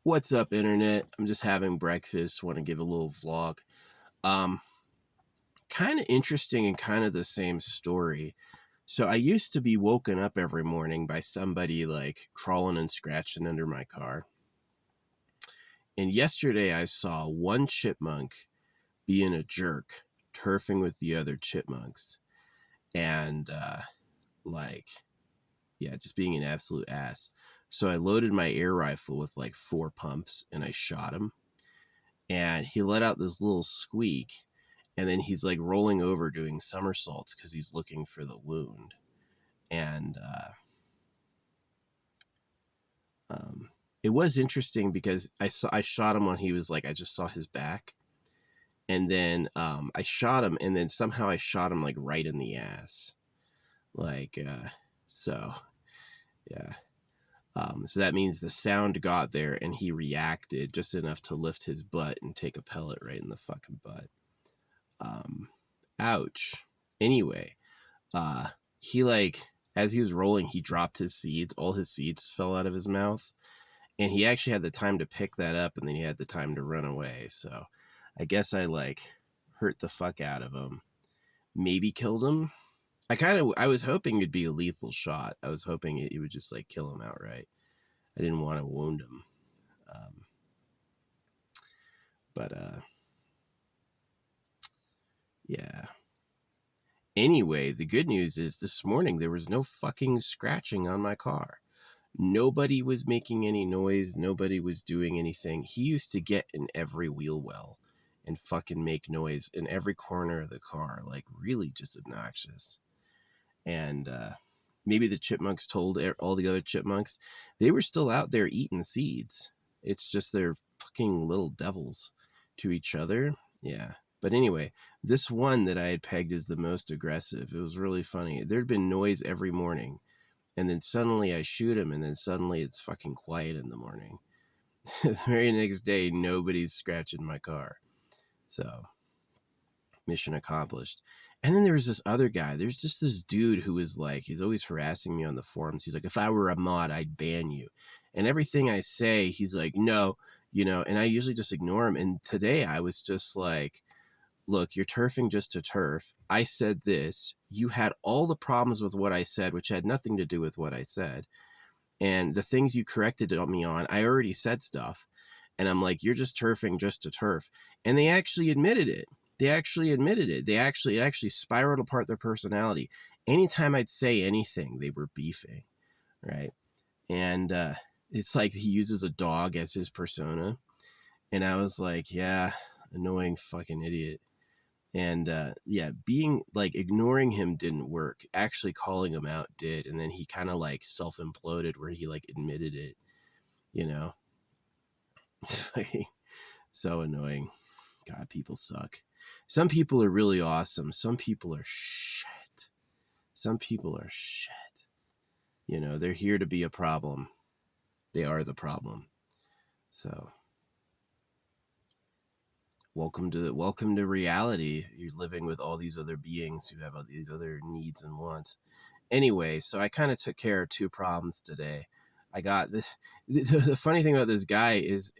What's up, internet? I'm just having breakfast. Want to give a little vlog. Um, Kind of interesting and kind of the same story. So I used to be woken up every morning by somebody like crawling and scratching under my car. And yesterday I saw one chipmunk being a jerk, turfing with the other chipmunks, and like, yeah, just being an absolute ass. So I loaded my air rifle with like 4 pumps and I shot him. And he let out this little squeak, and then he's like rolling over doing somersaults because he's looking for the wound. And it was interesting because I shot him when he was like, I just saw his back, and then I shot him, and then somehow I shot him like right in the ass, like so yeah. So that means the sound got there and he reacted just enough to lift his butt and take a pellet right in the fucking butt. Um, Ouch. Anyway, uh, he like, as he was rolling, he dropped his seeds. All his seeds fell out of his mouth, and he actually had the time to pick that up, and then he had the time to run away. So I guess I like hurt the fuck out of him. Maybe killed him. I was hoping it'd be a lethal shot. I was hoping it would just like kill him outright. I didn't want to wound him. Um, but yeah. Anyway, the good news is this morning there was no fucking scratching on my car. Nobody was making any noise. Nobody was doing anything. He used to get in every wheel well and fucking make noise in every corner of the car, like really just obnoxious. And maybe the chipmunks told all the other chipmunks they were still out there eating seeds. It's just they're fucking little devils to each other. Yeah. But anyway, this one that I had pegged as the most aggressive, it was really funny. There'd been noise every morning, and then suddenly I shoot him, and then suddenly it's fucking quiet in the morning. The very next day, nobody's scratching my car. So, mission accomplished. And then there was this other guy. There's just this dude who was like, he's always harassing me on the forums. He's like, if I were a mod, I'd ban you. And everything I say, he's like, no, and I usually just ignore him. And today I was just like, look, you're turfing just to turf. I said this. You had all the problems with what I said, which had nothing to do with what I said. And the things you corrected me on, I already said stuff. And I'm like, you're just turfing just to turf. And they actually admitted it. They actually spiraled apart their personality. Anytime I'd say anything, they were beefing, right? And it's like he uses a dog as his persona. And I was like, yeah, annoying fucking idiot. And yeah, being like ignoring him didn't work. Actually calling him out did. And then he kind of like self imploded where he like admitted it, you know? So annoying. God, people suck. Some people are really awesome. Some people are shit. Some people are shit. They're here to be a problem. They are the problem. So welcome to reality. You're living with all these other beings who have all these other needs and wants. Anyway, so I kind of took care of 2 problems today. I got this. The funny thing about this guy is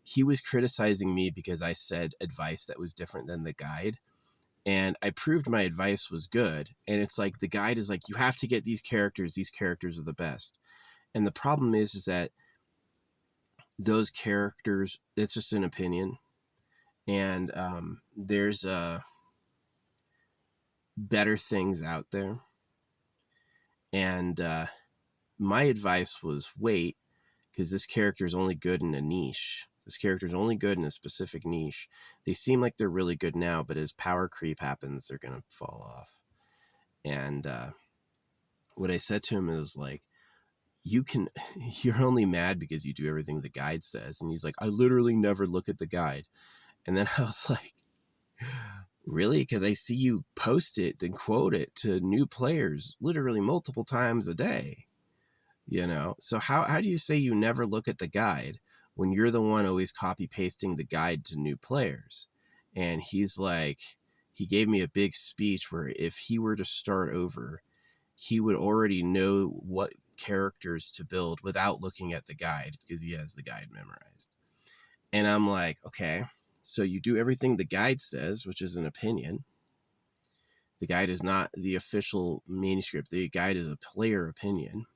he was criticizing me because I said advice that was different than the guide. And I proved my advice was good. And it's like the guide is like, you have to get these characters. These characters are the best. And the problem is that those characters, it's just an opinion. And there's better things out there. And my advice was wait, because this character is only good in a niche. This character is only good in a specific niche. They seem like they're really good now, but as power creep happens, they're going to fall off. And what I said to him is like, you're only mad because you do everything the guide says. And he's like, I literally never look at the guide. And then I was like, really? Because I see you post it and quote it to new players literally multiple times a day. So how do you say you never look at the guide when you're the one always copy pasting the guide to new players? And he's like, he gave me a big speech where if he were to start over, he would already know what characters to build without looking at the guide because he has the guide memorized. And I'm like, okay, so you do everything the guide says, which is an opinion. The guide is not the official manuscript. The guide is a player opinion.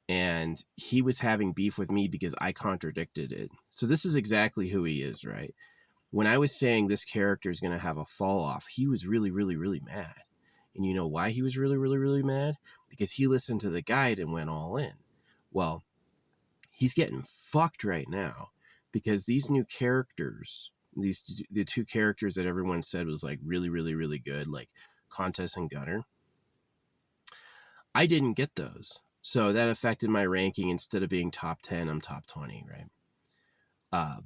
And he was having beef with me because I contradicted it. So this is exactly who he is, right? When I was saying this character is going to have a fall off, he was really, really, really mad. And you know why he was really, really, really mad? Because he listened to the guide and went all in. Well, he's getting fucked right now because these new characters, the two characters that everyone said was like really, really, really good, like Contest and Gunner, I didn't get those. So that affected my ranking. Instead of being top 10, I'm top 20, right?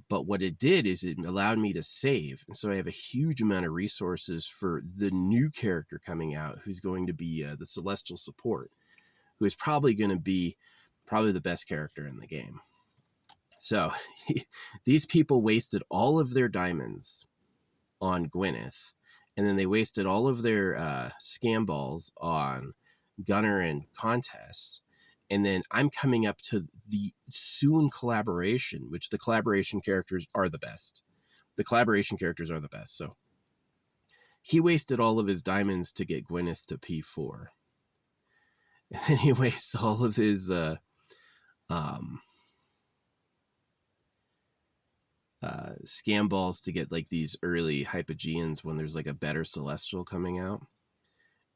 But what it did is it allowed me to save. And so I have a huge amount of resources for the new character coming out who's going to be the Celestial Support, who is probably going to be the best character in the game. So these people wasted all of their diamonds on Gwyneth, and then they wasted all of their scam balls on Gunner and Contest. And then I'm coming up to the soon collaboration, which the collaboration characters are the best. The collaboration characters are the best. So he wasted all of his diamonds to get Gwyneth to P4. And then he wastes all of his scam balls to get like these early Hypogeans when there's like a better Celestial coming out.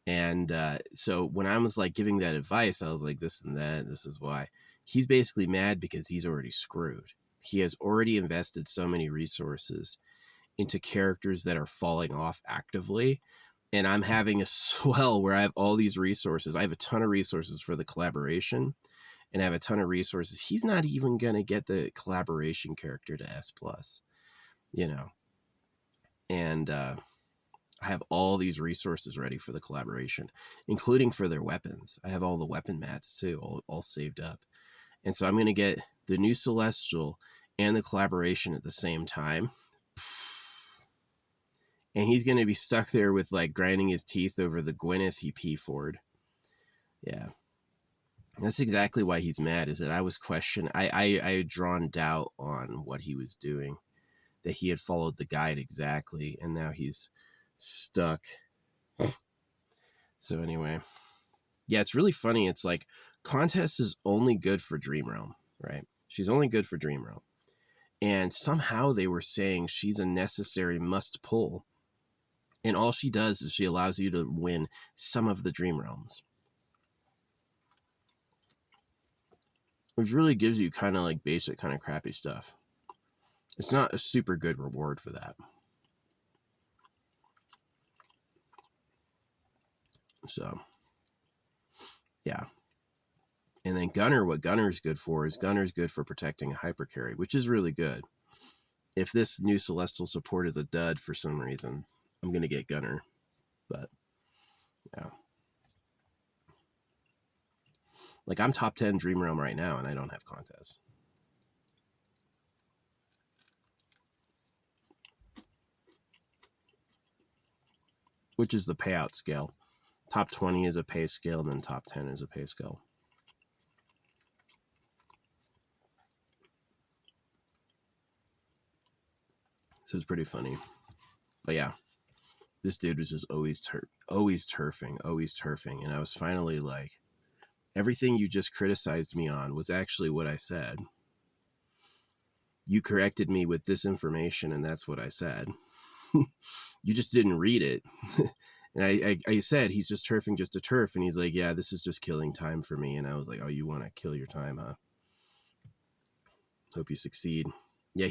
And so when I was like giving that advice, I was like, this and that, this is why. He's basically mad because he's already screwed. He has already invested so many resources into characters that are falling off actively. And I'm having a swell where I have all these resources. I have a ton of resources for the collaboration, and I have a ton of resources. He's not even going to get the collaboration character to S+, you know. And I have all these resources ready for the collaboration, including for their weapons. I have all the weapon mats too, all saved up. And so I'm going to get the new Celestial and the collaboration at the same time. And he's going to be stuck there with like grinding his teeth over the Gwyneth he P4'd. Yeah. That's exactly why he's mad, is that I was questioning. I had drawn doubt on what he was doing, that he had followed the guide exactly, and now he's stuck. So anyway, yeah, it's really funny. It's like Contest is only good for Dream Realm, right? She's only good for Dream Realm. And somehow they were saying she's a necessary must pull. And all she does is she allows you to win some of the Dream Realms, which really gives you kind of like basic kind of crappy stuff. It's not a super good reward for that. So, yeah. And then Gunner, what Gunner's good for is Gunner's good for protecting a hypercarry, which is really good. If this new Celestial Support is a dud for some reason, I'm going to get Gunner. But, yeah. Like, I'm top 10 Dream Realm right now, and I don't have Contest. Which is the payout scale. Top 20 is a pay scale, and then top 10 is a pay scale. So it's pretty funny. But yeah, this dude was just always turfing. And I was finally like, everything you just criticized me on was actually what I said. You corrected me with this information, and that's what I said. You just didn't read it. And I said, he's just turfing just to turf. And he's like, yeah, this is just killing time for me. And I was like, oh, you want to kill your time, huh? Hope you succeed. Yeah,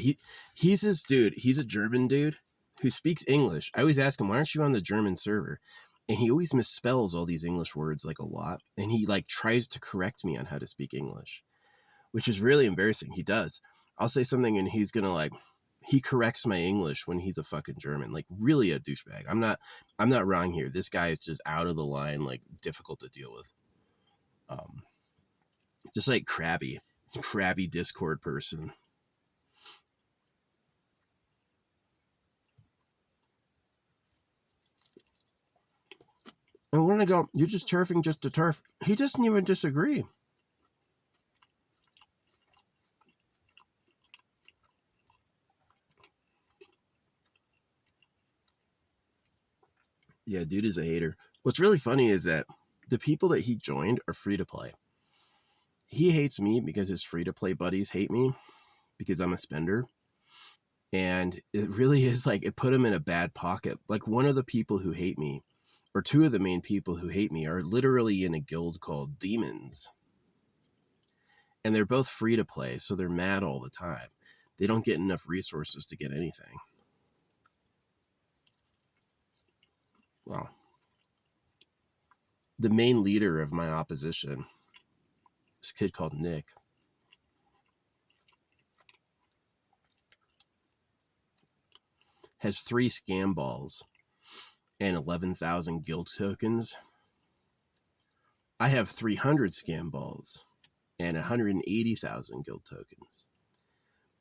he's this dude. He's a German dude who speaks English. I always ask him, why aren't you on the German server? And he always misspells all these English words like a lot. And he like tries to correct me on how to speak English, which is really embarrassing. He does. I'll say something and he's going to like, he corrects my English when he's a fucking German, like really a douchebag. I'm not wrong here. This guy is just out of the line, like difficult to deal with. Just like crabby Discord person. And when I go, you're just turfing just to turf, he doesn't even disagree. Yeah, dude is a hater. What's really funny is that the people that he joined are free to play. He hates me because his free to play buddies hate me because I'm a spender. And it really is like, it put him in a bad pocket. Like, one of the people who hate me, or two of the main people who hate me, are literally in a guild called Demons. And they're both free to play, so they're mad all the time. They don't get enough resources to get anything. Well, the main leader of my opposition, this kid called Nick, has 3 scam balls and 11,000 guild tokens. I have 300 scam balls and 180,000 guild tokens.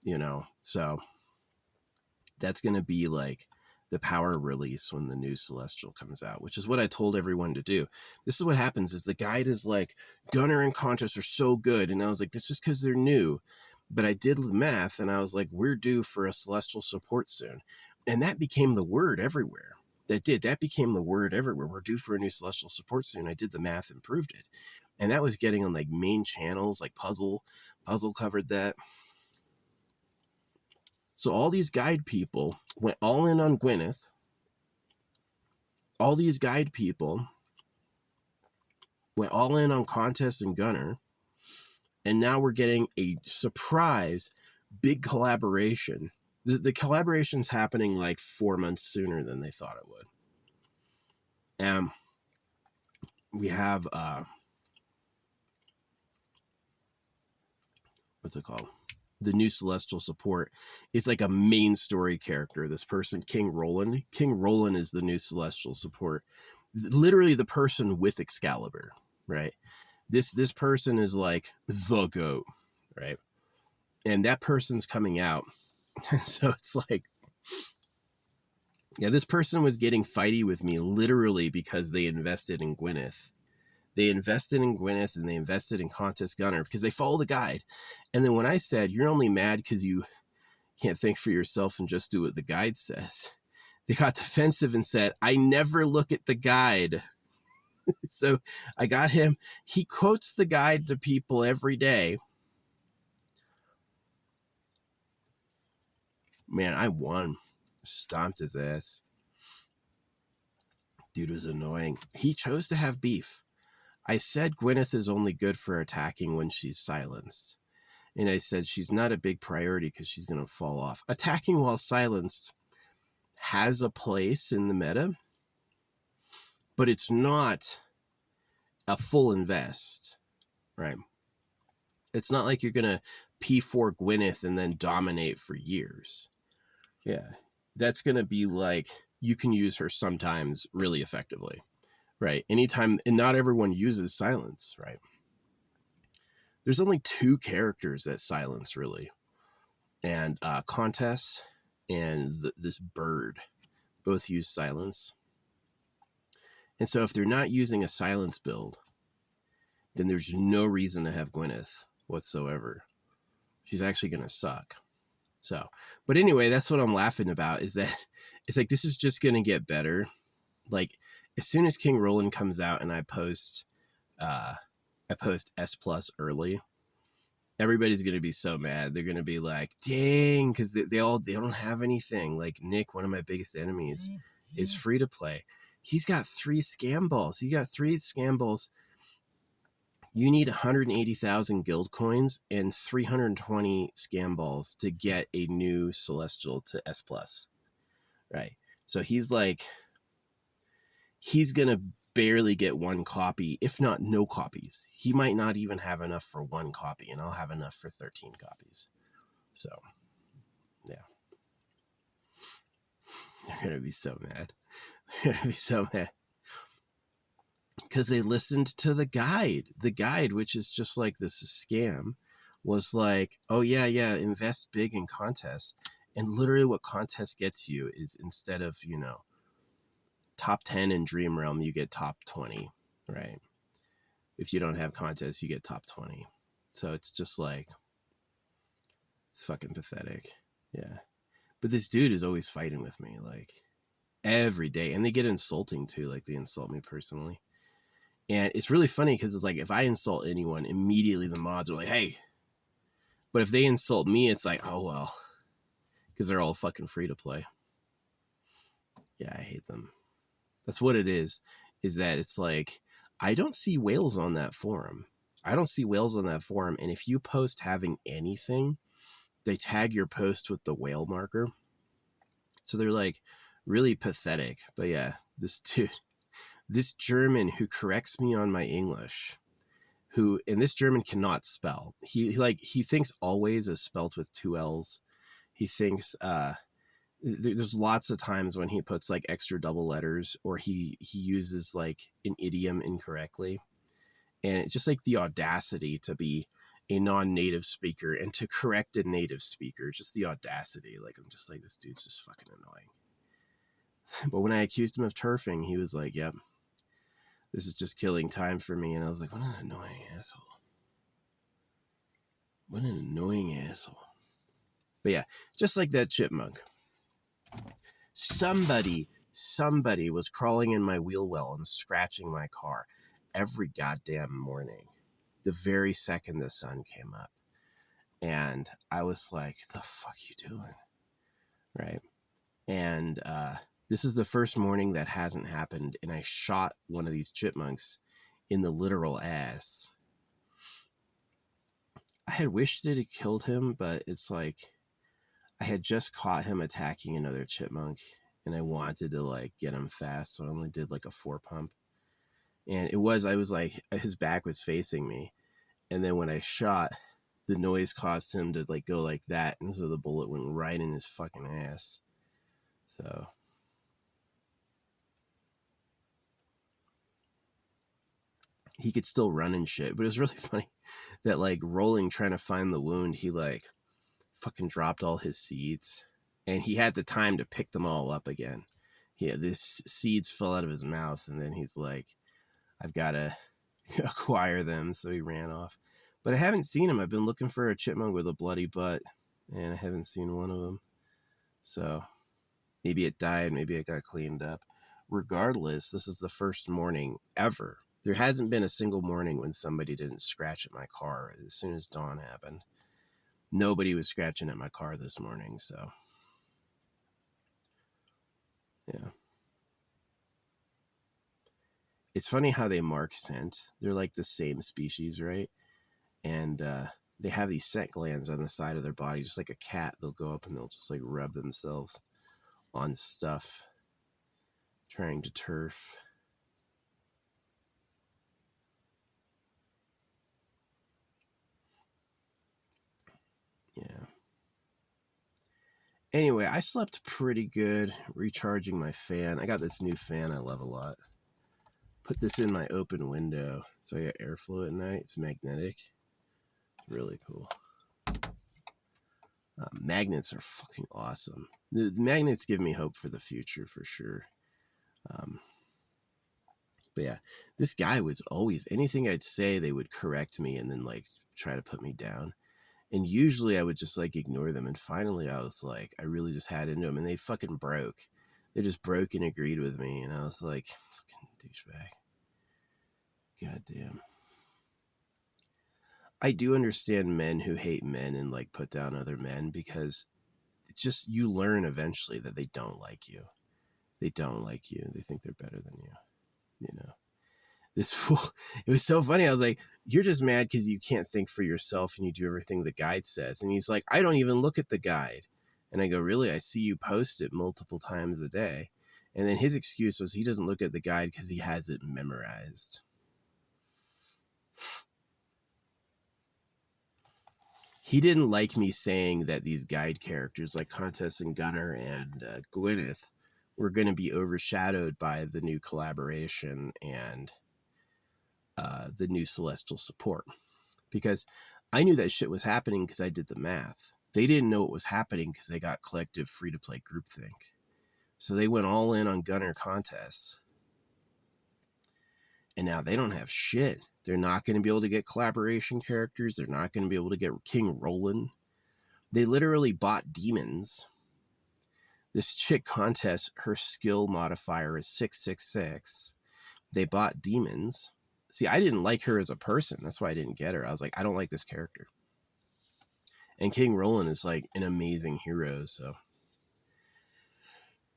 You know, so that's going to be like the power release when the new Celestial comes out, which is what I told everyone to do. This is what happens is the guide is like, Gunner and Contest are so good. And I was like, that's just because they're new. But I did the math and I was like, we're due for a Celestial support soon. And that became the word everywhere. That became the word everywhere. We're due for a new Celestial support soon. I did the math and proved it. And that was getting on like main channels, like Puzzle covered that. So all these guide people went all in on Gwyneth. All these guide people went all in on Contest and Gunner. And now we're getting a surprise big collaboration. The collaboration's happening like 4 months sooner than they thought it would. We have, what's it called? The new Celestial support. It's like a main story character. This person, King Roland. King Roland is the new Celestial support. Literally the person with Excalibur, right? This person is like the GOAT, right? And that person's coming out. So it's like, yeah, this person was getting fighty with me literally because they invested in Gwyneth. They invested in Gwyneth and they invested in Contest Gunner because they follow the guide. And then when I said, you're only mad because you can't think for yourself and just do what the guide says, they got defensive and said, I never look at the guide. So I got him. He quotes the guide to people every day. Man, I won. Stomped his ass. Dude was annoying. He chose to have beef. I said Gwyneth is only good for attacking when she's silenced. And I said she's not a big priority because she's going to fall off. Attacking while silenced has a place in the meta, but it's not a full invest, right? It's not like you're going to P4 Gwyneth and then dominate for years. Yeah, that's going to be like, you can use her sometimes really effectively, right? Anytime, and not everyone uses silence, right? There's only 2 characters that silence really, and Contest and this bird both use silence. And so if they're not using a silence build, then there's no reason to have Gwyneth whatsoever. She's actually going to suck. So, but anyway, that's what I'm laughing about, is that it's like, this is just going to get better. Like, as soon as King Roland comes out and I post S plus early, everybody's going to be so mad. They're going to be like, dang, because they don't have anything. Like Nick, one of my biggest enemies, is free to play. He's got 3 scam balls. He got 3 scam balls. You need 180,000 guild coins and 320 scam balls to get a new Celestial to S plus, right? So he's like, he's going to barely get 1 copy, if not no copies. He might not even have enough for 1 copy, and I'll have enough for 13 copies. So, yeah. They're going to be so mad. They're going to be so mad. Because they listened to the guide. The guide, which is just like this scam, was like, oh yeah, invest big in Contest. And literally what Contest gets you is, instead of, top 10 in Dream Realm, you get top 20, right? If you don't have contests, you get top 20. So it's just like, it's fucking pathetic. Yeah. But this dude is always fighting with me, like, every day. And they get insulting too, like, they insult me personally. And it's really funny because it's like, if I insult anyone, immediately the mods are like, hey. But if they insult me, it's like, oh, well. Because they're all fucking free to play. Yeah, I hate them. That's what it is that it's like, I don't see whales on that forum. And if you post having anything, they tag your post with the whale marker. So they're like really pathetic. But yeah, this dude, this German who corrects me on my English, and this German cannot spell. He thinks always is spelled with 2 L's. He thinks, there's lots of times when he puts like extra double letters, or he uses like an idiom incorrectly. And it's just like the audacity to be a non-native speaker and to correct a native speaker, just the audacity. Like, I'm just like, this dude's just fucking annoying. But when I accused him of turfing, he was like, yep, this is just killing time for me. And I was like, what an annoying asshole. What an annoying asshole. But yeah, just like that chipmunk. Somebody was crawling in my wheel well and scratching my car every goddamn morning, the very second the sun came up. And I was like, the fuck you doing? Right? And this is the first morning that hasn't happened, and I shot one of these chipmunks in the literal ass. I had wished it had killed him, but it's like, I had just caught him attacking another chipmunk, and I wanted to like get him fast, so I only did like a 4 pump. And I was like, his back was facing me, and then when I shot, the noise caused him to like go like that, and so the bullet went right in his fucking ass. So he could still run and shit, but it was really funny that like rolling trying to find the wound, he like fucking dropped all his seeds, and he had the time to pick them all up again. This seeds fell out of his mouth, and then he's like, I've got to acquire them, so he ran off. But I haven't seen him. I've been looking for a chipmunk with a bloody butt, and I haven't seen one of them. So maybe it died, maybe it got cleaned up. Regardless, this is the first morning ever. There hasn't been a single morning when somebody didn't scratch at my car as soon as dawn happened. Nobody was scratching at my car this morning, so yeah. It's funny how they mark scent. They're like the same species, right? And they have these scent glands on the side of their body, just like a cat. They'll go up and they'll just like rub themselves on stuff, trying to turf. Yeah. Anyway, I slept pretty good, recharging my fan. I got this new fan I love a lot. Put this in my open window so I get airflow at night. It's magnetic. Really cool. Magnets are fucking awesome. The magnets give me hope for the future for sure. But yeah, this guy was always, anything I'd say, they would correct me and then like try to put me down. And usually I would just like ignore them. And finally I was like, I really just had into them, and they fucking broke. They just broke and agreed with me. And I was like, fucking douchebag. Goddamn. I do understand men who hate men and like put down other men, because it's just, you learn eventually that they don't like you. They don't like you. They think they're better than you. You know, this fool, it was so funny. I was like, you're just mad because you can't think for yourself and you do everything the guide says. And he's like, I don't even look at the guide. And I go, really? I see you post it multiple times a day. And then his excuse was he doesn't look at the guide because he has it memorized. He didn't like me saying that these guide characters like Countess and Gunnar and Gwyneth were going to be overshadowed by the new collaboration and the new celestial support, because I knew that shit was happening because I did the math. They didn't know it was happening because they got collective free-to-play groupthink. So they went all in on gunner contests. And now they don't have shit. They're not going to be able to get collaboration characters. They're not going to be able to get King Roland. They literally bought demons. This chick contest, her skill modifier is 666. They bought demons. See, I didn't like her as a person. That's why I didn't get her. I was like, I don't like this character. And King Roland is like an amazing hero, so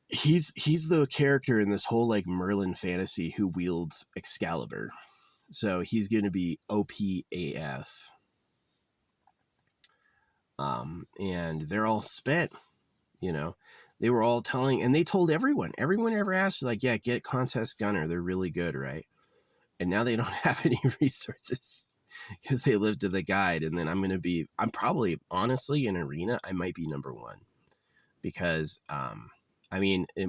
he's the character in this whole like Merlin fantasy who wields Excalibur. So he's going to be OP AF. And they're all spent, you know. They were all telling, and they told everyone ever asked, like, yeah, get contest gunner. They're really good, right? And now they don't have any resources because they lived to the guide. And then I'm probably, honestly, in arena, I might be number one because,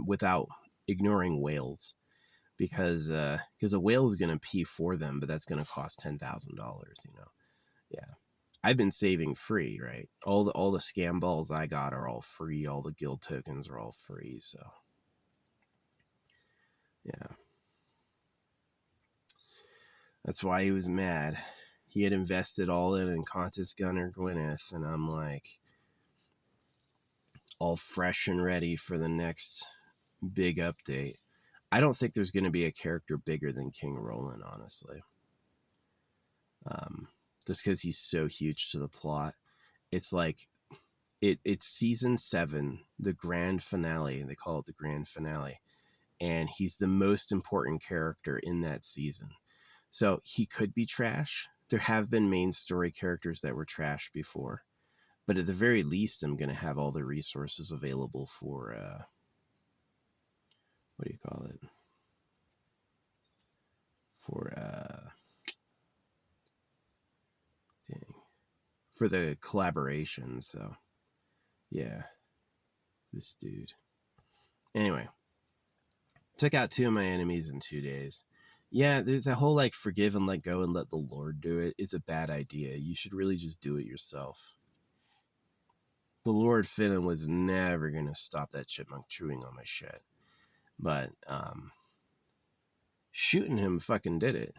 without ignoring whales, because a whale is going to pee for them, but that's going to cost $10,000, you know? Yeah. I've been saving free, right? All the scam balls I got are all free. All the guild tokens are all free. So, yeah. That's why he was mad. He had invested all in Contest Gunner Gwyneth, and I'm like, all fresh and ready for the next big update. I don't think there's going to be a character bigger than King Roland, honestly. Just because he's so huge to the plot. It's like, it's season 7, the grand finale. They call it the grand finale. And he's the most important character in that season. So he could be trash. There have been main story characters that were trash before. But at the very least, I'm going to have all the resources available for, what do you call it? For the collaboration. So, yeah. This dude. Anyway. Took out 2 of my enemies in 2 days. Yeah, there's that whole like forgive and let go and let the Lord do it. It's a bad idea. You should really just do it yourself. The Lord Finnan was never going to stop that chipmunk chewing on my shit. But, shooting him fucking did it.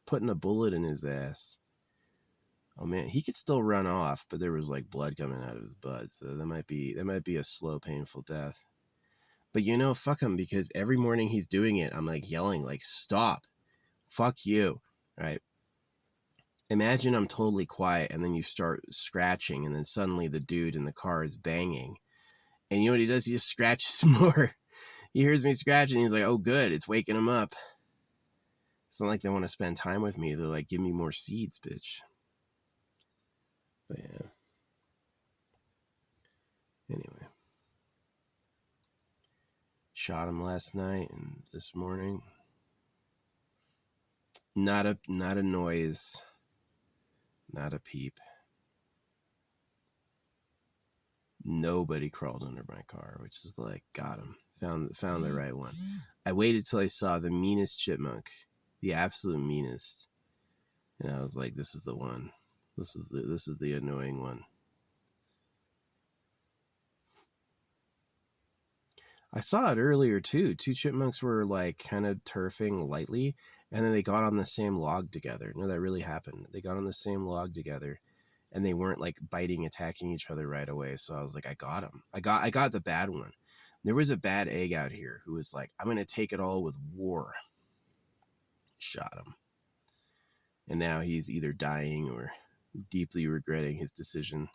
Putting a bullet in his ass. Oh man, he could still run off, but there was like blood coming out of his butt. So that might be a slow, painful death. But you know, fuck him, because every morning he's doing it, I'm like yelling, like, stop. Fuck you. Right? Imagine I'm totally quiet and then you start scratching and then suddenly the dude in the car is banging. And you know what he does? He just scratches more. He hears me scratching. He's like, oh, good. It's waking him up. It's not like they want to spend time with me. They're like, give me more seeds, bitch. But yeah. Anyway. Shot him last night and this morning. Not a noise. Not a peep. Nobody crawled under my car, which is like, got him. Found the right one. I waited till I saw the meanest chipmunk, the absolute meanest, and I was like, this is the one. This is the annoying one. I saw it earlier too. 2 chipmunks were like kind of turfing lightly, and then they got on the same log together. No, that really happened. They got on the same log together, and they weren't like biting, attacking each other right away. So I was like, I got him. I got the bad one. There was a bad egg out here who was like, I'm going to take it all with war. Shot him. And now he's either dying or deeply regretting his decision.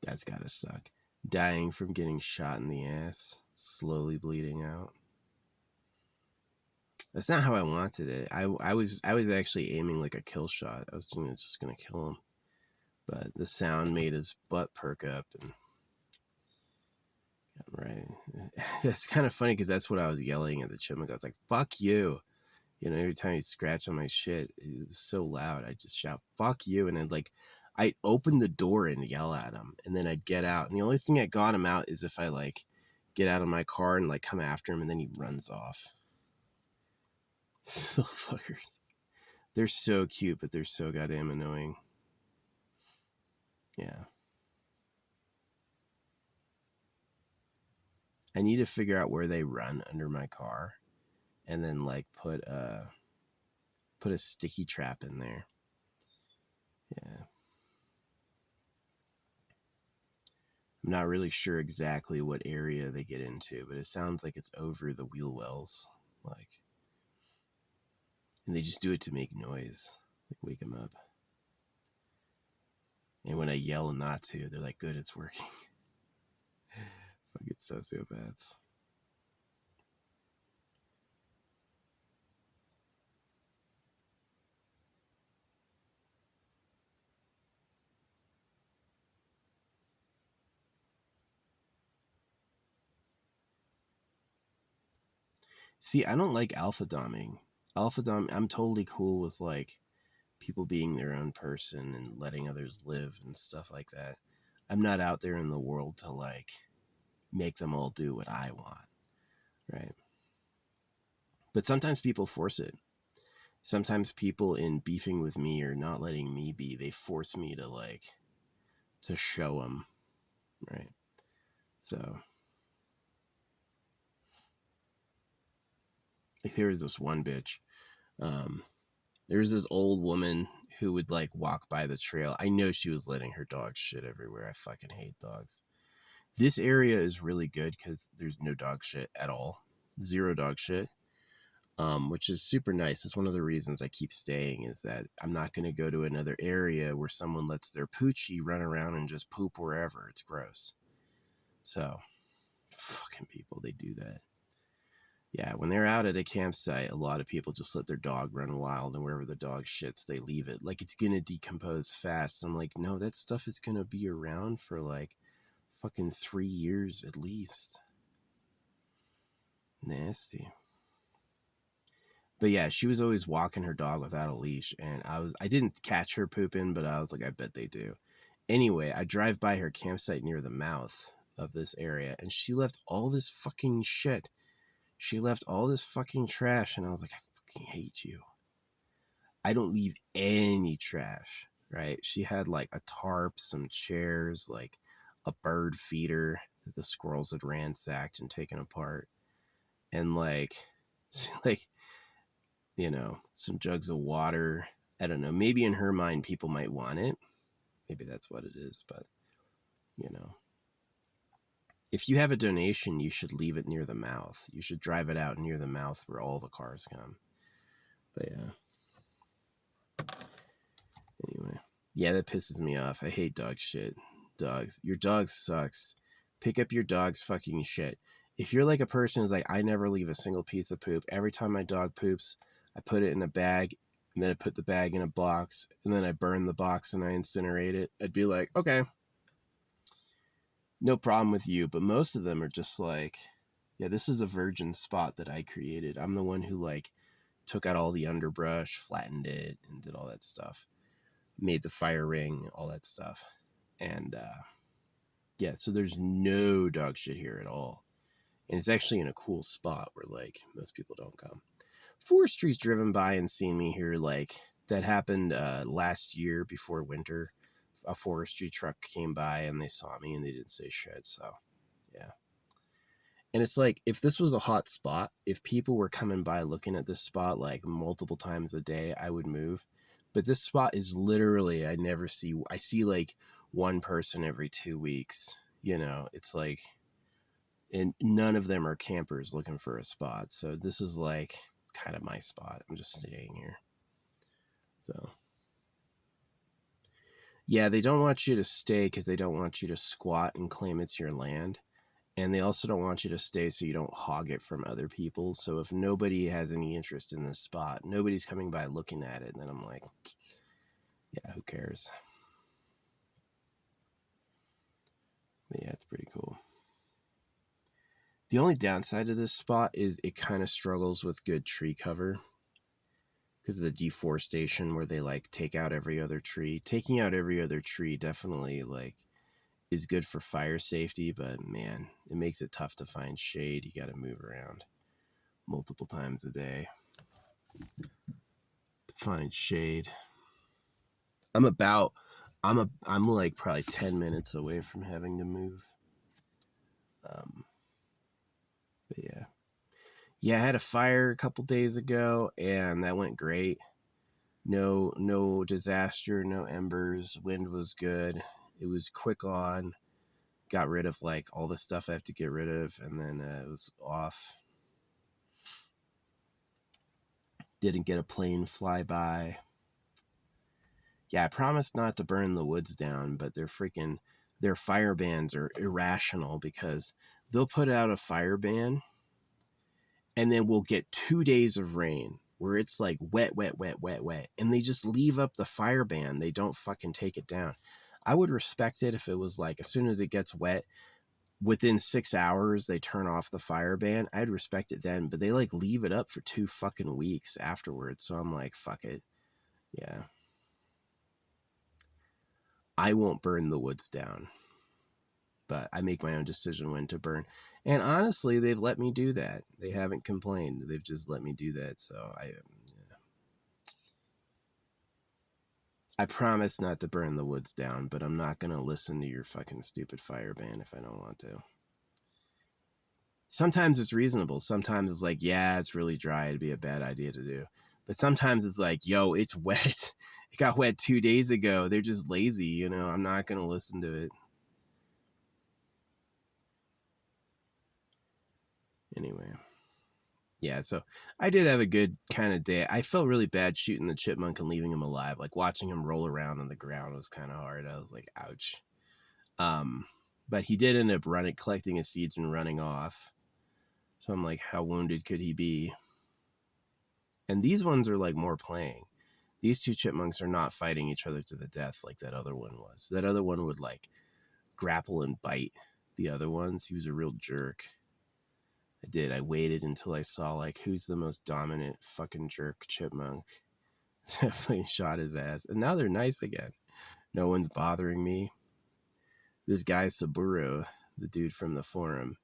That's gotta suck. Dying from getting shot in the ass, slowly bleeding out. That's not how I wanted it. I was actually aiming like a kill shot. I was just gonna kill him, but the sound made his butt perk up, and right. It's kind of funny because that's what I was yelling at the chipmunk. I was like, "Fuck you!" You know, every time he scratched on my shit, it was so loud. I just shout, "Fuck you!" And I'd open the door and yell at him, and then I'd get out. And the only thing that got him out is if I like get out of my car and like come after him, and then he runs off. Little fuckers. They're so cute, but they're so goddamn annoying. Yeah. I need to figure out where they run under my car and then like put a sticky trap in there. Yeah. I'm not really sure exactly what area they get into, but it sounds like it's over the wheel wells. Like, and they just do it to make noise. Like, wake them up. And when I yell not to, they're like, good, it's working. Fucking sociopaths. See, I don't like alpha doming. Alpha dom, I'm totally cool with like people being their own person and letting others live and stuff like that. I'm not out there in the world to like make them all do what I want, right? But sometimes people force it. Sometimes people in beefing with me or not letting me be, they force me to like to show them, right? So like there was this one bitch. There was this old woman who would like walk by the trail. I know she was letting her dog shit everywhere. I fucking hate dogs. This area is really good because there's no dog shit at all. Zero dog shit. Which is super nice. It's one of the reasons I keep staying is that I'm not going to go to another area where someone lets their poochie run around and just poop wherever. It's gross. So, fucking people, they do that. Yeah, when they're out at a campsite, a lot of people just let their dog run wild, and wherever the dog shits, they leave it. Like, it's gonna decompose fast. I'm like, no, that stuff is gonna be around for like fucking 3 years at least. Nasty. But yeah, she was always walking her dog without a leash, and I didn't catch her pooping, but I was like, I bet they do. Anyway, I drive by her campsite near the mouth of this area, and she left all this fucking shit. She left all this fucking trash, and I was like, I fucking hate you. I don't leave any trash, right? She had like a tarp, some chairs, like a bird feeder that the squirrels had ransacked and taken apart, and like, like, you know, some jugs of water. I don't know. Maybe in her mind, people might want it. Maybe that's what it is, but you know. If you have a donation, you should leave it near the mouth. You should drive it out near the mouth where all the cars come. But yeah. Anyway. Yeah, that pisses me off. I hate dog shit. Dogs. Your dog sucks. Pick up your dog's fucking shit. If you're like a person who's like, I never leave a single piece of poop. Every time my dog poops, I put it in a bag, and then I put the bag in a box, and then I burn the box and I incinerate it. I'd be like, okay, no problem with you. But most of them are just like, yeah, this is a virgin spot that I created. I'm the one who like took out all the underbrush, flattened it, and did all that stuff. Made the fire ring, all that stuff. And yeah, so there's no dog shit here at all. And it's actually in a cool spot where like most people don't come. Forestry's driven by and seen me here. Like that happened last year before winter. A forestry truck came by and they saw me and they didn't say shit. So yeah. And it's like, if this was a hot spot, if people were coming by looking at this spot like multiple times a day, I would move. But this spot is literally, I see like one person every 2 weeks. You know, it's like, and none of them are campers looking for a spot. So this is like kind of my spot. I'm just staying here. So yeah, they don't want you to stay because they don't want you to squat and claim it's your land. And they also don't want you to stay so you don't hog it from other people. So if nobody has any interest in this spot, nobody's coming by looking at it, then I'm like, yeah, who cares? But yeah, it's pretty cool. The only downside to this spot is it kind of struggles with good tree cover because of the deforestation where they like take out every other tree. Taking out every other tree definitely like is good for fire safety, but man, it makes it tough to find shade. You got to move around multiple times a day. find shade. I'm like probably 10 minutes away from having to move. But yeah, I had a fire a couple days ago, and that went great. No disaster, no embers. Wind was good. It was quick on. Got rid of like all the stuff I have to get rid of, and then it was off. Didn't get a plane fly by. Yeah, I promised not to burn the woods down, but their fire bans are irrational because they'll put out a fire ban and then we'll get 2 days of rain where it's like wet, and they just leave up the fire ban. They don't fucking take it down. I would respect it if it was like as soon as it gets wet, within 6 hours they turn off the fire ban. I'd respect it then, but they like leave it up for 2 fucking weeks afterwards. So I'm like, fuck it. Yeah. I won't burn the woods down, but I make my own decision when to burn. And honestly, they've let me do that. They haven't complained. They've just let me do that. So I promise not to burn the woods down, but I'm not going to listen to your fucking stupid fire ban if I don't want to. Sometimes it's reasonable. Sometimes it's like, yeah, it's really dry. It'd be a bad idea to do. But sometimes it's like, yo, it's wet. It got wet 2 days ago. They're just lazy, you know. I'm not going to listen to it. Anyway. Yeah, so I did have a good kind of day. I felt really bad shooting the chipmunk and leaving him alive. Like watching him roll around on the ground was kind of hard. I was like, ouch. But he did end up collecting his seeds and running off. So I'm like, how wounded could he be? And these ones are like more playing. These 2 chipmunks are not fighting each other to the death like that other one was. That other one would like grapple and bite the other ones. He was a real jerk. I waited until I saw like who's the most dominant fucking jerk chipmunk. Definitely shot his ass. And now they're nice again. No one's bothering me. This guy Saburo, the dude from the forum,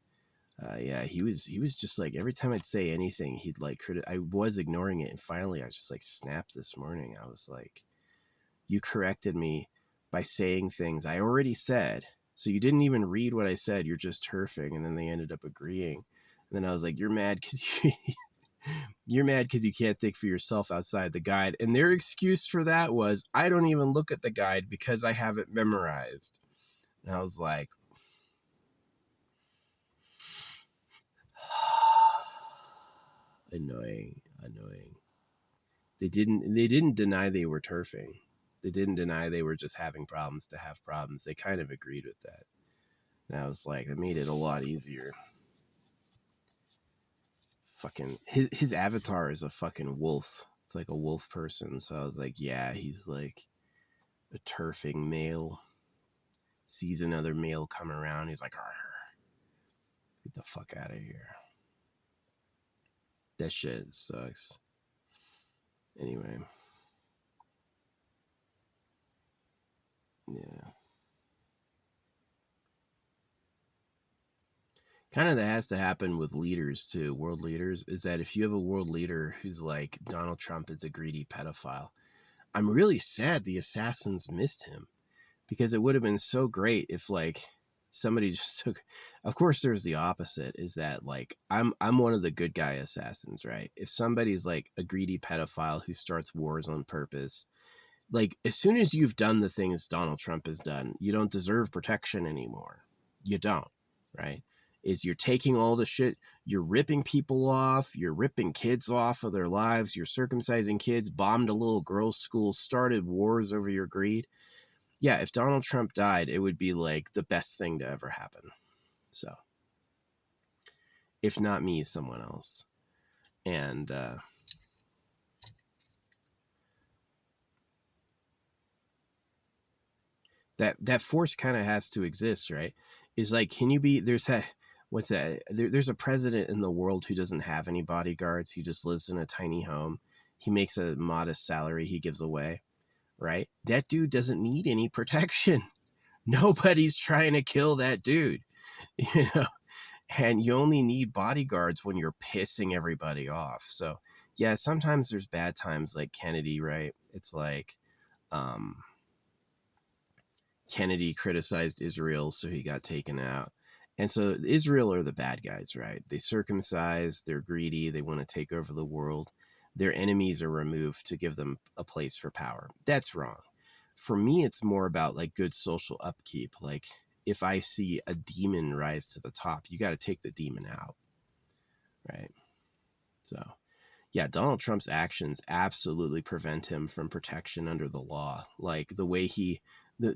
yeah, he was just like every time I'd say anything, he'd like I was ignoring it, and finally I just like snapped this morning. I was like, you corrected me by saying things I already said, so you didn't even read what I said. You're just turfing, and then they ended up agreeing. And then I was like, you're mad because you can't think for yourself outside the guide. And their excuse for that was, I don't even look at the guide because I have it memorized. And I was like, annoying. They didn't deny they were turfing. They didn't deny they were just having problems to have problems. They kind of agreed with that. And I was like, it made it a lot easier. Fucking his avatar is a fucking wolf. It's like a wolf person. So I was like, yeah, he's like a turfing male. Sees another male come around. He's like, arr, get the fuck out of here. That shit sucks. Anyway. Yeah. Kind of that has to happen with leaders too, world leaders, is that if you have a world leader who's like, Donald Trump is a greedy pedophile, I'm really sad the assassins missed him, because it would have been so great if like somebody just took, of course there's the opposite, is that like I'm one of the good guy assassins, right? If somebody's like a greedy pedophile who starts wars on purpose, like as soon as you've done the things Donald Trump has done, you don't deserve protection anymore. You don't, right? Is you're taking all the shit, you're ripping people off, you're ripping kids off of their lives, you're circumcising kids, bombed a little girls' school, started wars over your greed. Yeah, if Donald Trump died, it would be like the best thing to ever happen. So, if not me, someone else. And that force kind of has to exist, right? Is like, can you be, there's that, what's that? There's a president in the world who doesn't have any bodyguards. He just lives in a tiny home. He makes a modest salary he gives away, right? That dude doesn't need any protection. Nobody's trying to kill that dude, you know? And you only need bodyguards when you're pissing everybody off. So Yeah, sometimes there's bad times like Kennedy, right? It's like Kennedy criticized Israel, so he got taken out. And so Israel are the bad guys, right? They circumcise, they're greedy, they want to take over the world. Their enemies are removed to give them a place for power. That's wrong. For me, it's more about like good social upkeep. Like if I see a demon rise to the top, you got to take the demon out, right? So, yeah, Donald Trump's actions absolutely prevent him from protection under the law. Like the way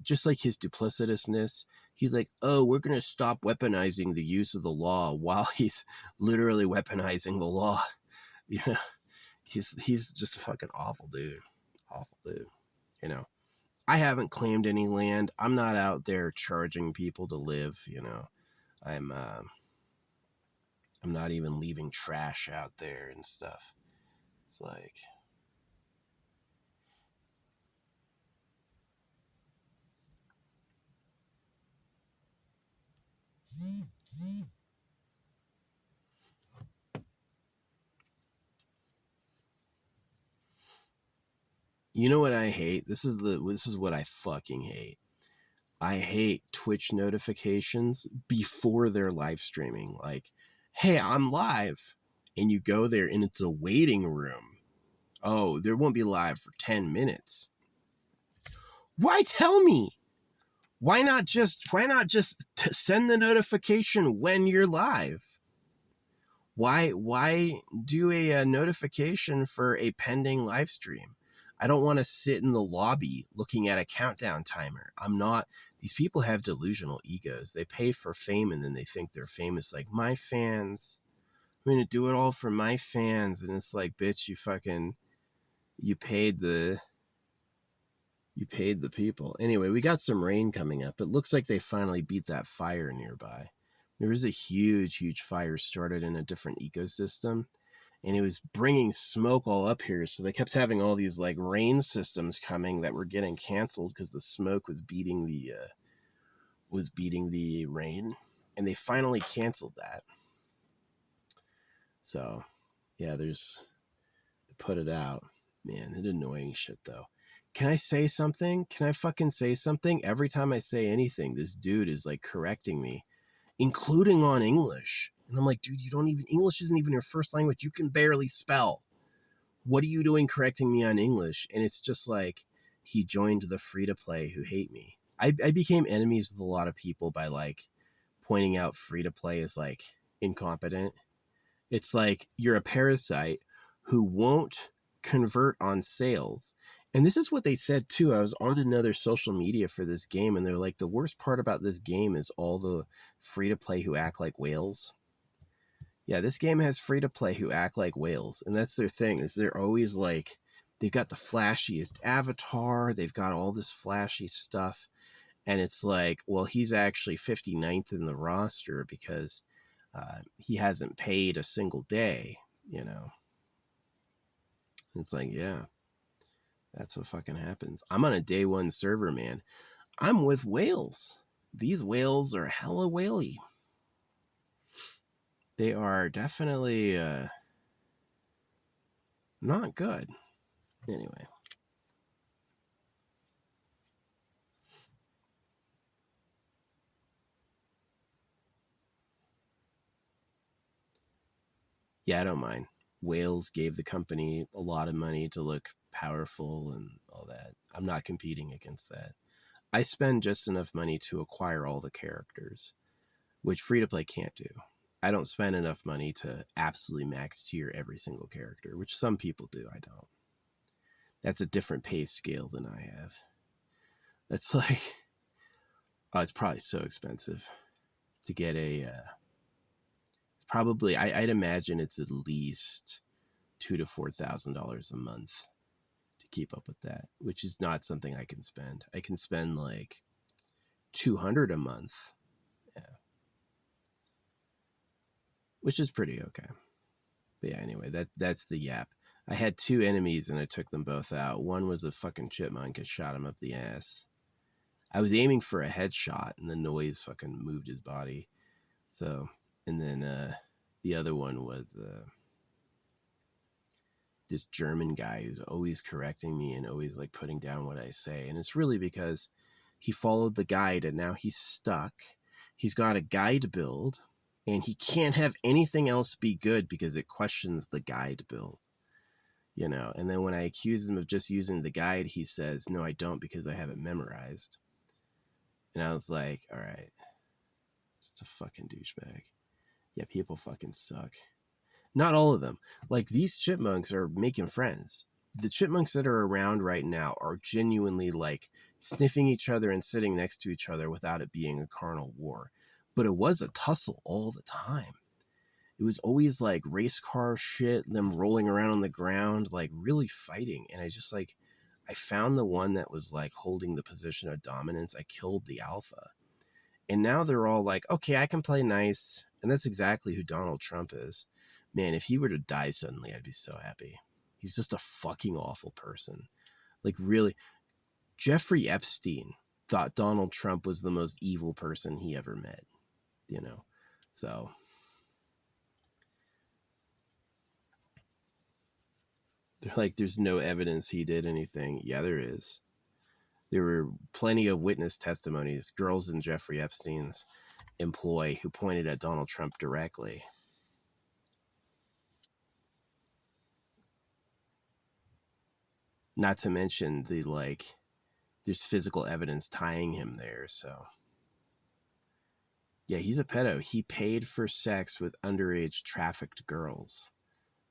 just like his duplicitousness, he's like, oh, we're going to stop weaponizing the use of the law while he's literally weaponizing the law. You know, he's just a fucking awful dude. Awful dude. You know, I haven't claimed any land. I'm not out there charging people to live, you know. I'm not even leaving trash out there and stuff. It's like, you know what I hate? This is what I fucking hate. I hate Twitch notifications before they're live streaming. Like, hey, I'm live. And you go there and it's a waiting room. Oh, there won't be live for 10 minutes. Why tell me? Why not just send the notification when you're live? Why do a notification for a pending live stream? I don't want to sit in the lobby looking at a countdown timer. These people have delusional egos. They pay for fame and then they think they're famous. Like, my fans, I'm going to do it all for my fans. And it's like, bitch, you paid the people. Anyway, we got some rain coming up. It looks like they finally beat that fire nearby. There was a huge fire started in a different ecosystem, and it was bringing smoke all up here. So they kept having all these like rain systems coming that were getting canceled because the smoke was beating the rain, and they finally canceled that. So yeah, they put it out. Man, it's annoying shit though. Can I say something? Can I fucking say something? Every time I say anything, this dude is like correcting me, including on English. And I'm like, dude, English isn't even your first language. You can barely spell. What are you doing correcting me on English? And it's just like, he joined the free to play who hate me. I became enemies with a lot of people by like pointing out free to play as like incompetent. It's like you're a parasite who won't convert on sales. And this is what they said too. I was on another social media for this game, and they're like, the worst part about this game is all the free to play who act like whales. Yeah, this game has free to play who act like whales, and that's their thing. Is they're always like, they've got the flashiest avatar, they've got all this flashy stuff, and it's like, well, he's actually 59th in the roster because he hasn't paid a single day, you know. It's like, yeah, that's what fucking happens. I'm on a day one server, man. I'm with whales. These whales are hella whaley. They are definitely not good. Anyway. Yeah, I don't mind. Whales gave the company a lot of money to look powerful and all that. I'm not competing against that. I spend just enough money to acquire all the characters, which free-to-play can't do. I don't spend enough money to absolutely max tier every single character, which some people do. I don't. That's a different pay scale than I have. That's like, oh, it's probably so expensive to get it's probably, I'd imagine it's at least $2,000 to $4,000 a month to keep up with that, which is not something I can spend. I can spend like $200 a month, yeah, which is pretty okay. But yeah, anyway, that's the yap. I had two enemies and I took them both out. One was a fucking chipmunk. I shot him up the ass. I was aiming for a headshot and the noise fucking moved his body. So, and then the other one was this German guy who's always correcting me and always like putting down what I say. And it's really because he followed the guide and now he's stuck. He's got a guide build and he can't have anything else be good because it questions the guide build, you know. And then when I accuse him of just using the guide, he says, no, I don't, because I have it memorized. And I was like, all right, just a fucking douchebag. Yeah, people fucking suck. Not all of them. Like, these chipmunks are making friends. The chipmunks that are around right now are genuinely like sniffing each other and sitting next to each other without it being a carnal war. But it was a tussle all the time. It was always like race car shit, them rolling around on the ground, like really fighting. And I just like, I found the one that was like holding the position of dominance. I killed the alpha. And now they're all like, okay, I can play nice. And that's exactly who Donald Trump is. Man, if he were to die suddenly, I'd be so happy. He's just a fucking awful person. Like, really, Jeffrey Epstein thought Donald Trump was the most evil person he ever met, you know? So, they're like, there's no evidence he did anything. Yeah, there is. There were plenty of witness testimonies, girls in Jeffrey Epstein's employ who pointed at Donald Trump directly. Not to mention the, like, there's physical evidence tying him there, so. Yeah, he's a pedo. He paid for sex with underage trafficked girls,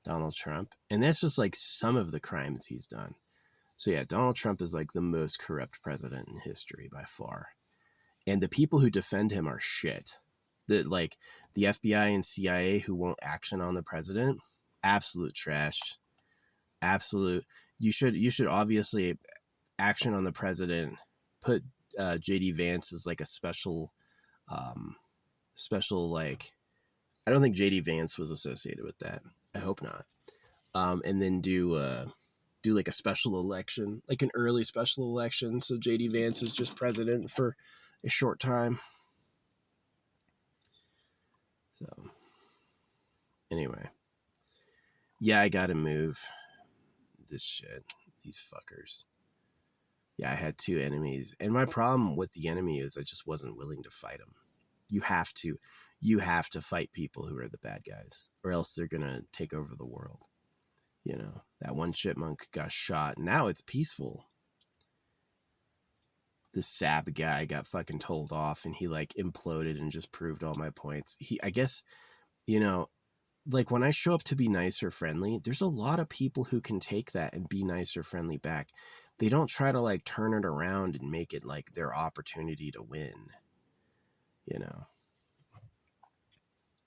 Donald Trump. And that's just like some of the crimes he's done. So yeah, Donald Trump is like the most corrupt president in history by far. And the people who defend him are shit. Like the FBI and CIA who won't action on the president, absolute trash. Absolute. You should obviously action on the president. Put JD Vance as like a special like, I don't think JD Vance was associated with that. I hope not. And then do like a special election, like an early special election, so JD Vance is just president for a short time. So anyway, yeah, I gotta move this shit. These fuckers. Yeah, I had 2 enemies, and my problem with the enemy is I just wasn't willing to fight them. You have to fight people who are the bad guys, or else they're gonna take over the world. You know, that one chipmunk got shot. Now it's peaceful. This Sab guy got fucking told off, and he like imploded and just proved all my points. I guess, you know, like when I show up to be nice or friendly, there's a lot of people who can take that and be nice or friendly back. They don't try to like turn it around and make it like their opportunity to win. You know,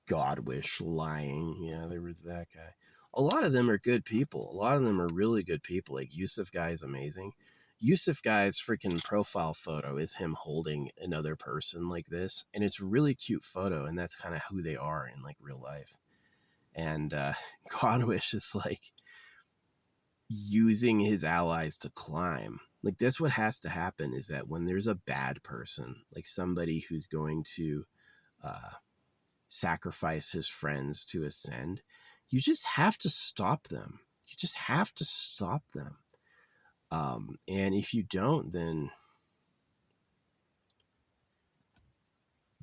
Godwish lying. Yeah, there was that guy. A lot of them are good people. A lot of them are really good people. Like Yusuf guy is amazing. Yusuf guy's freaking profile photo is him holding another person like this. And it's a really cute photo. And that's kind of who they are in like real life. And Godwish is like using his allies to climb. Like that's what has to happen, is that when there's a bad person, like somebody who's going to sacrifice his friends to ascend, you just have to stop them. You just have to stop them. And if you don't, then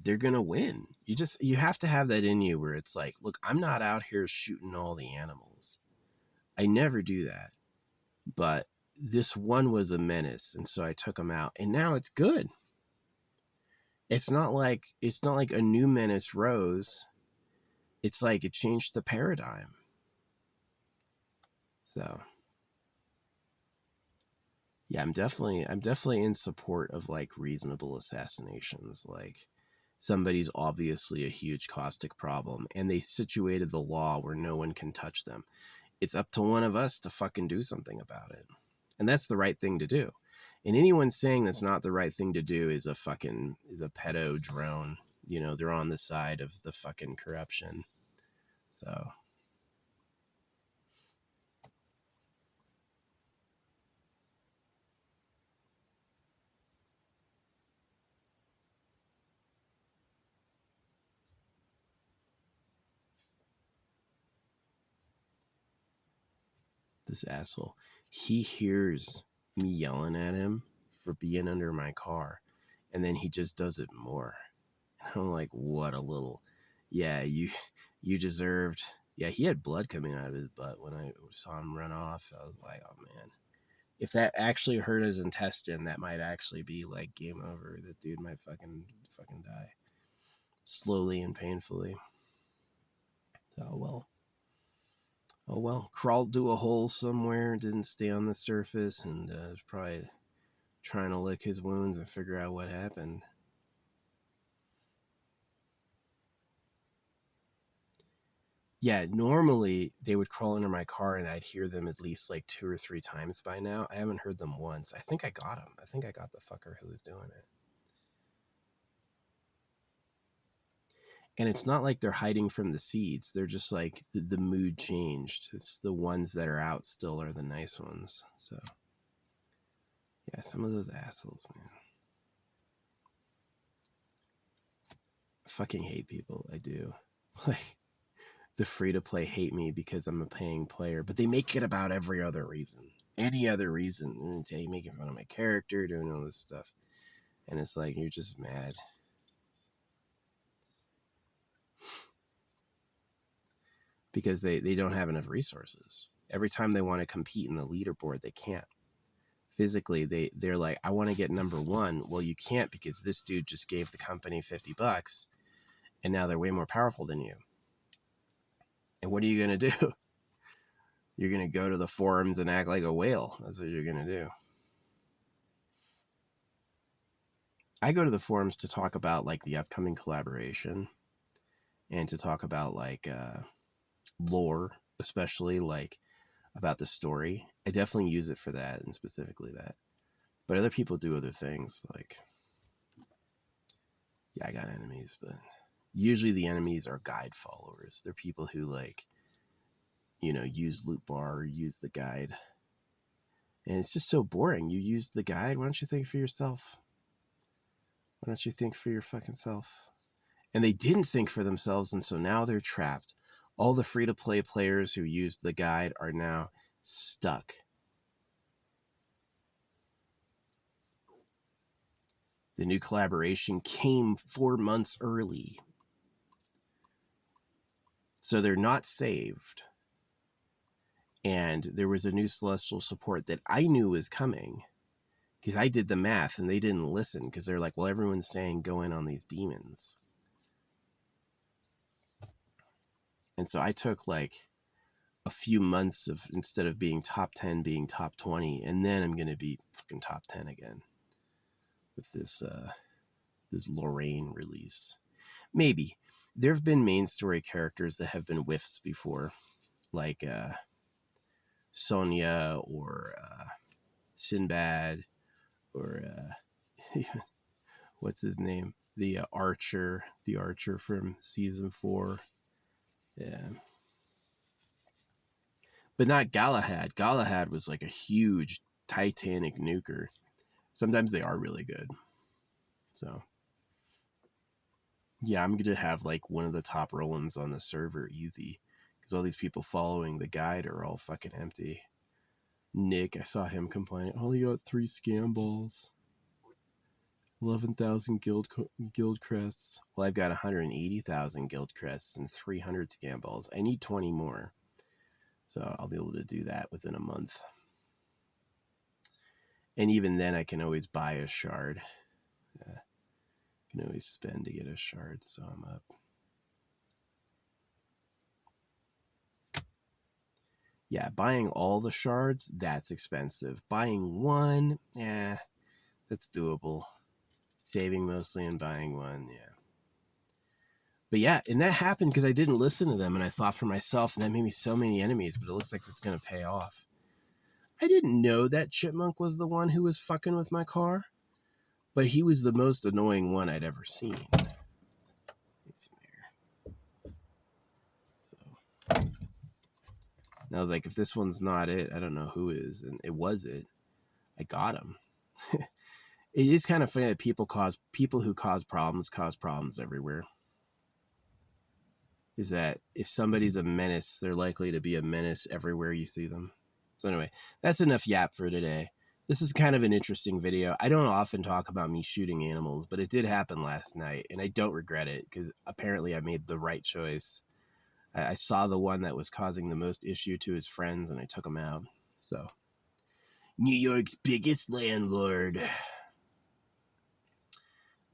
they're gonna win. You have to have that in you where it's like, look, I'm not out here shooting all the animals. I never do that. But this one was a menace, and so I took him out, and now it's good. It's not like a new menace rose. It's like it changed the paradigm. So yeah, I'm definitely in support of like reasonable assassinations. Like somebody's obviously a huge caustic problem, and they situated the law where no one can touch them. It's up to one of us to fucking do something about it. And that's the right thing to do. And anyone saying that's not the right thing to do is a pedo drone. You know, they're on the side of the fucking corruption. So the this asshole. He hears me yelling at him for being under my car, and then he just does it more. And I'm like, what a little, yeah, you deserved. Yeah, he had blood coming out of his butt when I saw him run off. I was like, oh man, if that actually hurt his intestine, that might actually be like game over. That dude might fucking die slowly and painfully. So oh well, crawled to a hole somewhere, didn't stay on the surface, and was probably trying to lick his wounds and figure out what happened. Yeah, normally they would crawl under my car and I'd hear them at least like 2 or 3 times by now. I haven't heard them once. I think I got him. I think I got the fucker who was doing it. And it's not like they're hiding from the seeds. They're just like the mood changed. It's the ones that are out still are the nice ones. So yeah, some of those assholes, man. I fucking hate people. I do. Like, the free-to-play hate me because I'm a paying player, but they make it about every other reason. Any other reason. They making fun of my character, doing all this stuff. And it's like, you're just mad. Because they don't have enough resources. Every time they want to compete in the leaderboard, they can't. Physically, they're like, I want to get number 1. Well, you can't because this dude just gave the company $50, and now they're way more powerful than you. And what are you going to do? You're going to go to the forums and act like a whale. That's what you're going to do. I go to the forums to talk about like the upcoming collaboration and to talk about like lore, especially like about the story. I definitely use it for that and specifically that. But other people do other things like, yeah, I got enemies, but usually the enemies are guide followers. They're people who like, you know, use loot bar or use the guide. And it's just so boring. You use the guide. Why don't you think for yourself? Why don't you think for your fucking self? And they didn't think for themselves, and so now they're trapped. All the free-to-play players who used the guide are now stuck. The new collaboration came 4 months early. So they're not saved. And there was a new celestial support that I knew was coming. Because I did the math and they didn't listen. Because they're like, well, everyone's saying go in on these demons. And so I took like a few months of, instead of being top 10, being top 20. And then I'm going to be fucking top 10 again. With this Lorraine release. Maybe. There have been main story characters that have been whiffs before. Like Sonya or Sinbad or what's his name? The archer from season 4. Yeah. But not Galahad. Galahad was like a huge Titanic nuker. Sometimes they are really good. So yeah, I'm gonna have like one of the top Rolands on the server easy. Because all these people following the guide are all fucking empty. Nick, I saw him complaining, I only got 3 scam balls. 11,000 guild crests. Well, I've got 180,000 guild crests and 300 scam balls. I need 20 more. So I'll be able to do that within a month. And even then, I can always buy a shard. I can always spend to get a shard, so I'm up. Yeah, buying all the shards, that's expensive. Buying one, yeah, that's doable. Saving mostly and buying one, yeah. But yeah, and that happened because I didn't listen to them and I thought for myself, and that made me so many enemies, but it looks like it's going to pay off. I didn't know that Chipmunk was the one who was fucking with my car, but he was the most annoying one I'd ever seen. Let's see here. So, and I was like, if this one's not it, I don't know who is, and it was it. I got him. It is kind of funny that people who cause problems everywhere. Is that if somebody's a menace, they're likely to be a menace everywhere you see them. So anyway, that's enough yap for today. This is kind of an interesting video. I don't often talk about me shooting animals, but it did happen last night, and I don't regret it because apparently I made the right choice. I saw the one that was causing the most issue to his friends, and I took him out. So, New York's biggest landlord.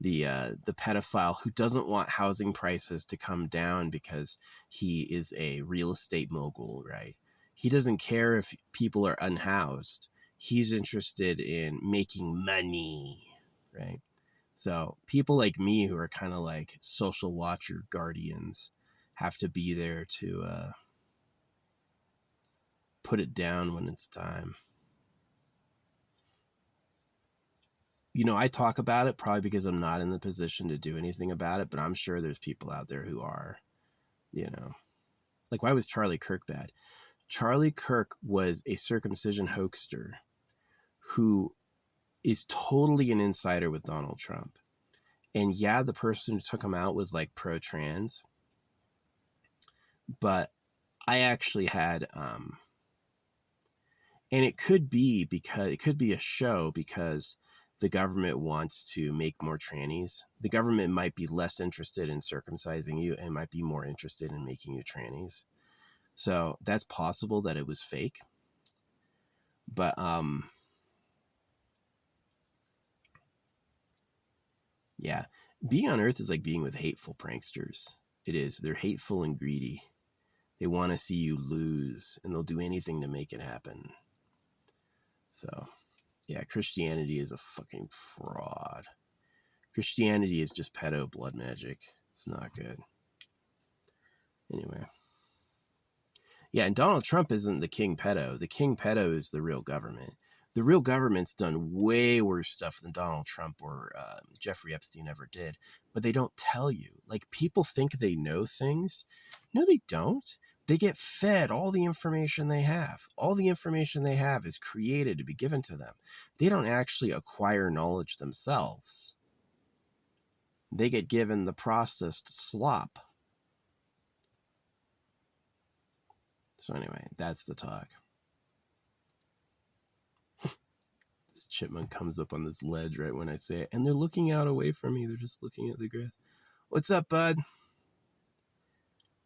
The pedophile who doesn't want housing prices to come down because he is a real estate mogul, right? He doesn't care if people are unhoused. He's interested in making money, right? So people like me who are kind of like social watcher guardians have to be there to put it down when it's time. You know, I talk about it probably because I'm not in the position to do anything about it, but I'm sure there's people out there who are, you know. Like, why was Charlie Kirk bad? Charlie Kirk was a circumcision hoaxer who is totally an insider with Donald Trump. And yeah, the person who took him out was like pro-trans, but I actually had, and it could be a show because the government wants to make more trannies. The government might be less interested in circumcising you and might be more interested in making you trannies. So that's possible that it was fake. But yeah, being on Earth is like being with hateful pranksters. It is. They're hateful and greedy. They want to see you lose, and they'll do anything to make it happen. So, yeah, Christianity is a fucking fraud. Christianity is just pedo blood magic. It's not good. Anyway. Yeah, and Donald Trump isn't the king pedo. The king pedo is the real government. The real government's done way worse stuff than Donald Trump or Jeffrey Epstein ever did, but they don't tell you. Like, people think they know things. No, they don't. They get fed all the information they have. All the information they have is created to be given to them. They don't actually acquire knowledge themselves. They get given the processed slop. So anyway, that's the talk. This chipmunk comes up on this ledge right when I say it, and they're looking out away from me. They're just looking at the grass. What's up, bud?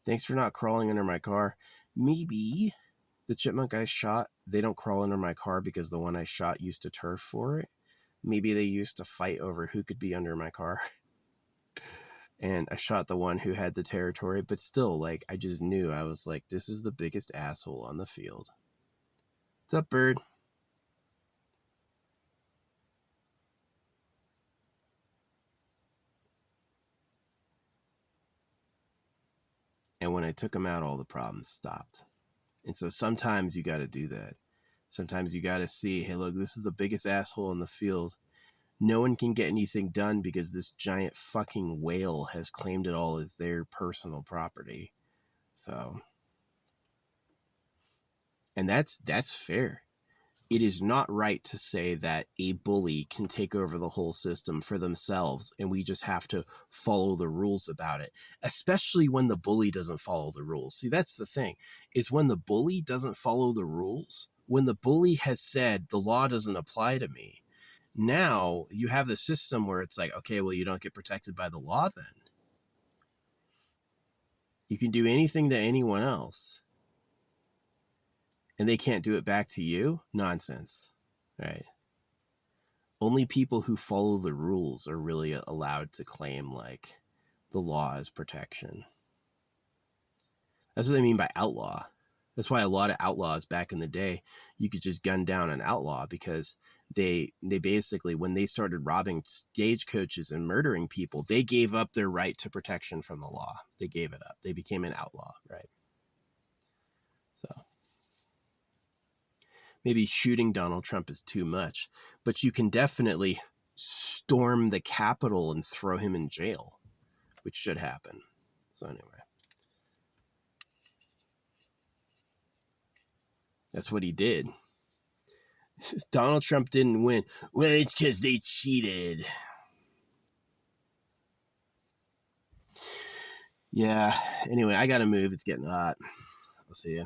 Thanks for not crawling under my car. Maybe the chipmunk I shot, they don't crawl under my car because the one I shot used to turf for it. Maybe they used to fight over who could be under my car. And I shot the one who had the territory, but still, like, I just knew. I was like, this is the biggest asshole on the field. What's up, bird? And when I took him out, all the problems stopped. And so sometimes you got to do that. Sometimes you got to see, hey, look, this is the biggest asshole in the field. No one can get anything done because this giant fucking whale has claimed it all as their personal property. So, and that's fair. It is not right to say that a bully can take over the whole system for themselves and we just have to follow the rules about it, especially when the bully doesn't follow the rules. See, that's the thing, is when the bully doesn't follow the rules, when the bully has said the law doesn't apply to me, now you have the system where it's like, okay, well, you don't get protected by the law then. You can do anything to anyone else. And they can't do it back to you? Nonsense. Right? Only people who follow the rules are really allowed to claim, like, the law as protection. That's what they mean by outlaw. That's why a lot of outlaws back in the day, you could just gun down an outlaw because they basically, when they started robbing stagecoaches and murdering people, they gave up their right to protection from the law. They gave it up. They became an outlaw, right? So maybe shooting Donald Trump is too much, but you can definitely storm the Capitol and throw him in jail, which should happen. So anyway. That's what he did. Donald Trump didn't win. Well, it's because they cheated. Yeah. Anyway, I gotta move. It's getting hot. I'll see you.